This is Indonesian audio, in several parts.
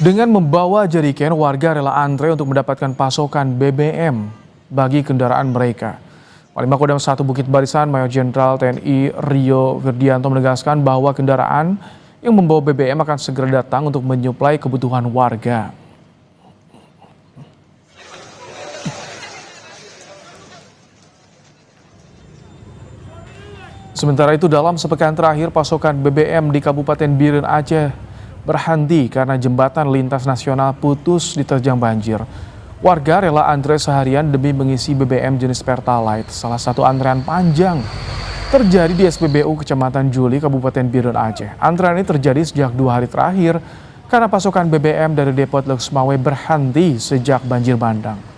Dengan membawa jerigen, warga rela antre untuk mendapatkan pasokan BBM bagi kendaraan mereka. Panglima Kodam 1 Bukit Barisan Mayor Jenderal TNI Rio Wirdianto menegaskan bahwa kendaraan yang membawa BBM akan segera datang untuk menyuplai kebutuhan warga. Sementara itu dalam sepekan terakhir pasokan BBM di Kabupaten Biren Aceh berhenti karena jembatan lintas nasional putus diterjang banjir. Warga rela antre seharian demi mengisi BBM jenis Pertalite. Salah satu antrean panjang terjadi di SPBU Kecamatan Juli, Kabupaten Biren Aceh. Antrean ini terjadi sejak 2 hari terakhir karena pasokan BBM dari Depot Leksmawe berhenti sejak banjir bandang.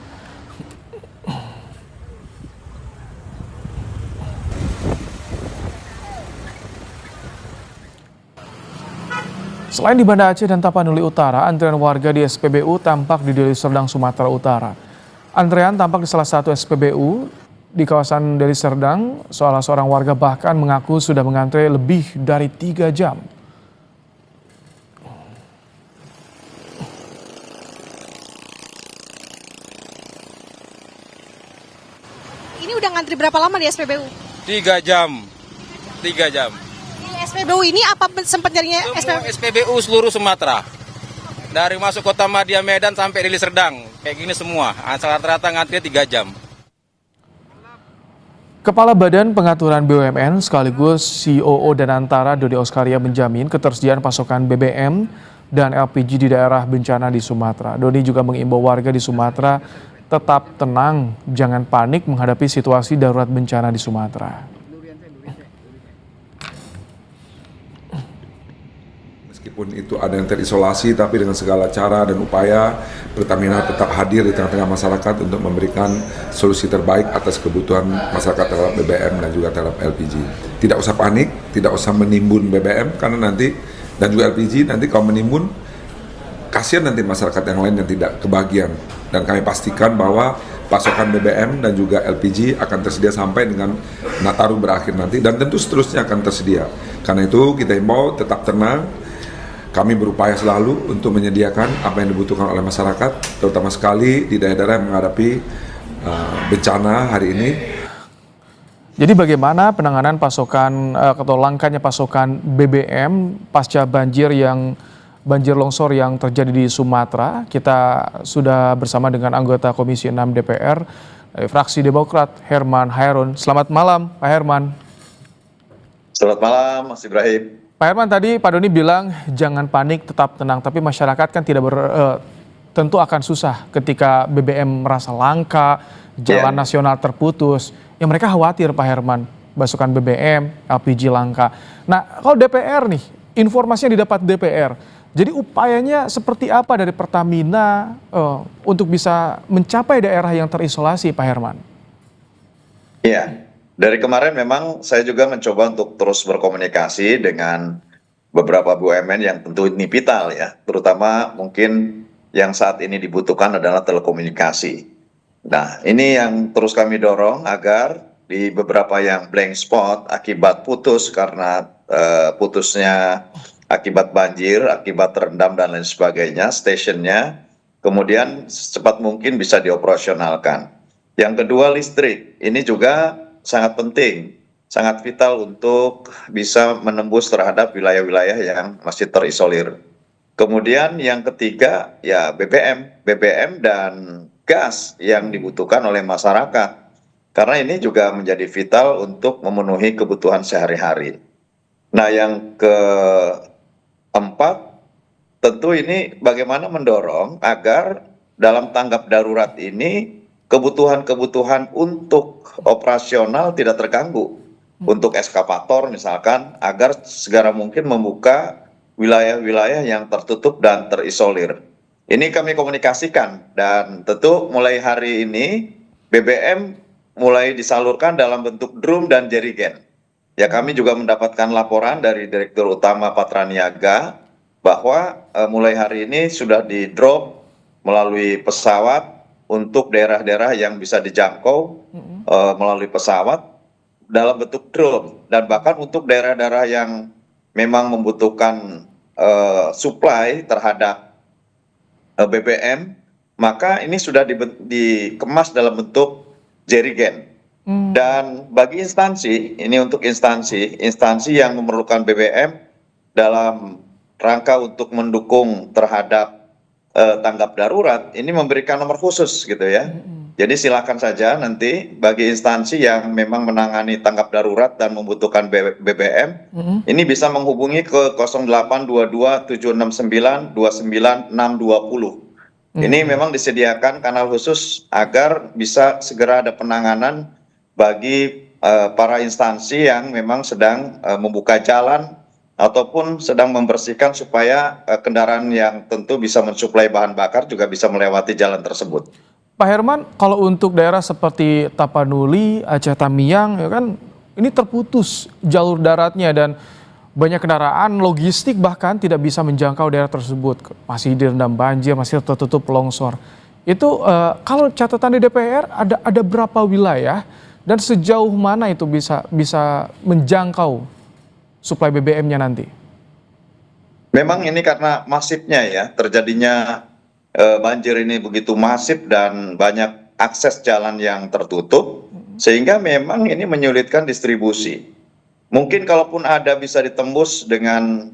Selain di Banda Aceh dan Tapanuli Utara, antrean warga di SPBU tampak di Deli Serdang, Sumatera Utara. Antrean tampak di salah satu SPBU di kawasan Deli Serdang. Salah seorang warga bahkan mengaku sudah mengantre lebih dari 3 jam. Ini udah ngantri berapa lama di SPBU? 3 jam. 3 jam. Di SPBU ini apa sempat jadinya Semua SPBU? SPBU seluruh Sumatera. Dari masuk kota Madia Medan sampai Deli Serdang. Kayak gini semua. Rata-rata ngantri 3 jam. Kepala Badan Pengaturan BUMN sekaligus COO Danantara Dodi Oskaria menjamin ketersediaan pasokan BBM dan LPG di daerah bencana di Sumatera. Dodi juga mengimbau warga di Sumatera tetap tenang, jangan panik menghadapi situasi darurat bencana di Sumatera. Meskipun itu ada yang terisolasi, tapi dengan segala cara dan upaya, Pertamina tetap hadir di tengah-tengah masyarakat untuk memberikan solusi terbaik atas kebutuhan masyarakat terhadap BBM dan juga terhadap LPG. Tidak usah panik, tidak usah menimbun BBM, karena nanti, dan juga LPG, nanti kalau menimbun, kasihan nanti masyarakat yang lain yang tidak kebagian. Dan kami pastikan bahwa pasokan BBM dan juga LPG akan tersedia sampai dengan Nataru berakhir nanti, dan tentu seterusnya akan tersedia. Karena itu kita himbau tetap tenang. Kami berupaya selalu untuk menyediakan apa yang dibutuhkan oleh masyarakat, terutama sekali di daerah-daerah yang menghadapi bencana hari ini. Jadi bagaimana penanganan pasokan atau langkahnya pasokan BBM pasca banjir longsor yang terjadi di Sumatera? Kita sudah bersama dengan anggota Komisi 6 DPR fraksi Demokrat Herman Hairun. Selamat malam Pak Herman. Selamat malam Mas Ibrahim. Pak Herman, tadi Pak Doni bilang jangan panik, tetap tenang. Tapi masyarakat kan tentu akan susah ketika BBM merasa langka, jalan nasional terputus. Ya mereka khawatir Pak Herman, pasokan BBM, LPG langka. Nah kalau DPR nih, informasinya didapat DPR. Jadi upayanya seperti apa dari Pertamina untuk bisa mencapai daerah yang terisolasi Pak Herman? Iya. Dari kemarin memang saya juga mencoba untuk terus berkomunikasi dengan beberapa BUMN yang tentu ini vital ya, terutama mungkin yang saat ini dibutuhkan adalah telekomunikasi. Nah, ini yang terus kami dorong agar di beberapa yang blank spot akibat putus karena putusnya akibat banjir, akibat terendam dan lain sebagainya, stasiunnya kemudian secepat mungkin bisa dioperasionalkan. Yang kedua listrik, ini juga sangat penting, sangat vital untuk bisa menembus terhadap wilayah-wilayah yang masih terisolir. Kemudian yang ketiga ya BBM dan gas yang dibutuhkan oleh masyarakat. Karena ini juga menjadi vital untuk memenuhi kebutuhan sehari-hari. Nah yang keempat, tentu ini bagaimana mendorong agar dalam tanggap darurat ini kebutuhan-kebutuhan untuk operasional tidak terganggu. Untuk eskavator misalkan, agar segera mungkin membuka wilayah-wilayah yang tertutup dan terisolir. Ini kami komunikasikan dan tentu mulai hari ini BBM mulai disalurkan dalam bentuk drum dan jerigen. Ya kami juga mendapatkan laporan dari Direktur Utama Patraniaga bahwa mulai hari ini sudah di-drop melalui pesawat untuk daerah-daerah yang bisa dijangkau melalui pesawat dalam bentuk drone, dan bahkan untuk daerah-daerah yang memang membutuhkan supply terhadap BBM, maka ini sudah dikemas dalam bentuk jerigen. Dan bagi instansi, ini untuk instansi yang memerlukan BBM dalam rangka untuk mendukung terhadap tanggap darurat, ini memberikan nomor khusus gitu ya. Jadi silakan saja nanti bagi instansi yang memang menangani tanggap darurat dan membutuhkan BBM, ini bisa menghubungi ke 0822 769 29620. Ini memang disediakan kanal khusus agar bisa segera ada penanganan bagi para instansi yang memang sedang membuka jalan ataupun sedang membersihkan supaya kendaraan yang tentu bisa mensuplai bahan bakar juga bisa melewati jalan tersebut. Pak Herman, kalau untuk daerah seperti Tapanuli, Aceh Tamiang, ya kan ini terputus jalur daratnya dan banyak kendaraan logistik bahkan tidak bisa menjangkau daerah tersebut, masih direndam banjir, masih tertutup longsor. Itu kalau catatan di DPR ada berapa wilayah dan sejauh mana itu bisa menjangkau suplai BBM-nya nanti? Memang ini karena masifnya ya, terjadinya banjir ini begitu masif dan banyak akses jalan yang tertutup, sehingga memang ini menyulitkan distribusi. Mungkin kalaupun ada bisa ditembus dengan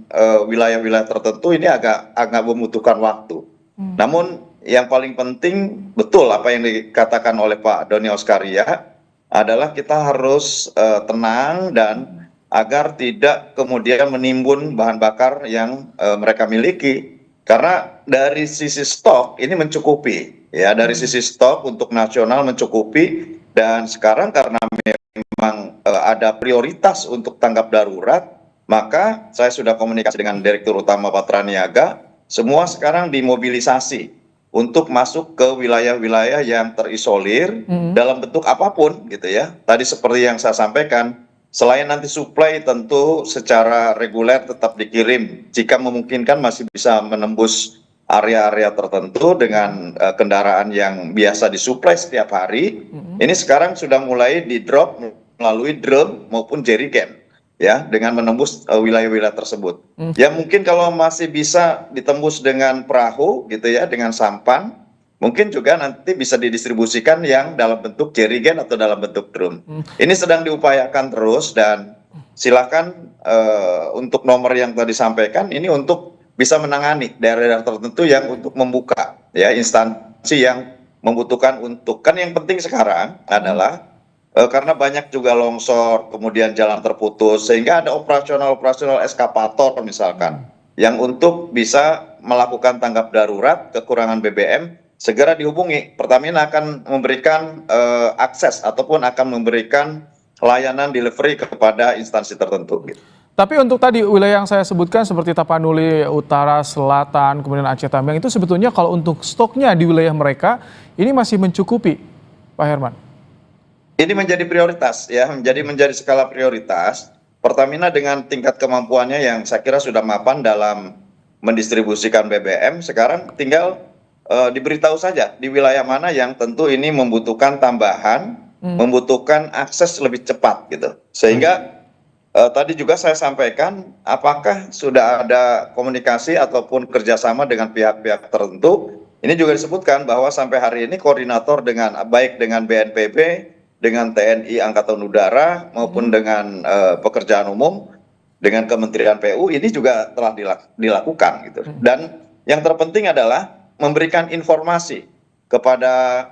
wilayah-wilayah tertentu, ini agak membutuhkan waktu. Namun yang paling penting, betul apa yang dikatakan oleh Pak Doni Oskaria, adalah kita harus tenang dan agar tidak kemudian menimbun bahan bakar yang mereka miliki. Karena dari sisi stok ini mencukupi, ya dari sisi stok untuk nasional mencukupi, dan sekarang karena memang ada prioritas untuk tanggap darurat, maka saya sudah komunikasi dengan Direktur Utama Patraniaga, semua sekarang dimobilisasi untuk masuk ke wilayah-wilayah yang terisolir dalam bentuk apapun gitu ya. Tadi seperti yang saya sampaikan, selain nanti suplai tentu secara reguler tetap dikirim, jika memungkinkan masih bisa menembus area-area tertentu dengan kendaraan yang biasa disuplai setiap hari. Ini sekarang sudah mulai di drop melalui drum maupun jerigen ya, dengan menembus wilayah-wilayah tersebut. Ya mungkin kalau masih bisa ditembus dengan perahu gitu ya, dengan sampan, mungkin juga nanti bisa didistribusikan yang dalam bentuk jerigen atau dalam bentuk drum. Ini sedang diupayakan terus, dan silakan untuk nomor yang tadi disampaikan ini untuk bisa menangani daerah-daerah tertentu yang untuk membuka ya, instansi yang membutuhkan untuk, kan yang penting sekarang adalah karena banyak juga longsor, kemudian jalan terputus, sehingga ada operasional eskapator misalkan yang untuk bisa melakukan tanggap darurat kekurangan BBM, segera dihubungi. Pertamina akan memberikan akses ataupun akan memberikan layanan delivery kepada instansi tertentu. Gitu. Tapi untuk tadi wilayah yang saya sebutkan seperti Tapanuli Utara, Selatan, kemudian Aceh Tamiang, itu sebetulnya kalau untuk stoknya di wilayah mereka ini masih mencukupi, Pak Herman? Ini menjadi prioritas ya, menjadi skala prioritas. Pertamina dengan tingkat kemampuannya yang saya kira sudah mapan dalam mendistribusikan BBM, sekarang tinggal diberitahu saja di wilayah mana yang tentu ini membutuhkan tambahan, membutuhkan akses lebih cepat gitu. Sehingga tadi juga saya sampaikan, apakah sudah ada komunikasi ataupun kerjasama dengan pihak-pihak tertentu. Ini juga disebutkan bahwa sampai hari ini koordinator dengan baik dengan BNPB, dengan TNI Angkatan Udara maupun dengan pekerjaan umum, dengan Kementerian PU ini juga telah dilakukan gitu. Dan yang terpenting adalah memberikan informasi kepada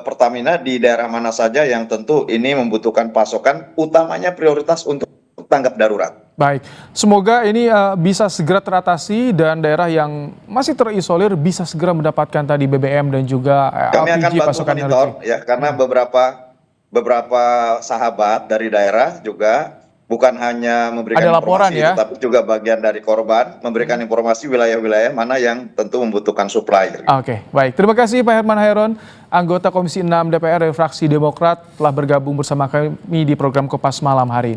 Pertamina di daerah mana saja yang tentu ini membutuhkan pasokan, utamanya prioritas untuk tanggap darurat. Baik, semoga ini bisa segera teratasi dan daerah yang masih terisolir bisa segera mendapatkan tadi BBM dan juga Kami akan LPG bantu pasokan monitor LPG. ya, karena beberapa sahabat dari daerah juga bukan hanya memberikan Ada laporan informasi, ya, tetapi juga bagian dari korban memberikan informasi wilayah-wilayah mana yang tentu membutuhkan supply. Oke, baik. Terima kasih Pak Herman Hairon, anggota Komisi 6 DPR dari fraksi Demokrat telah bergabung bersama kami di program Kompas Malam hari ini.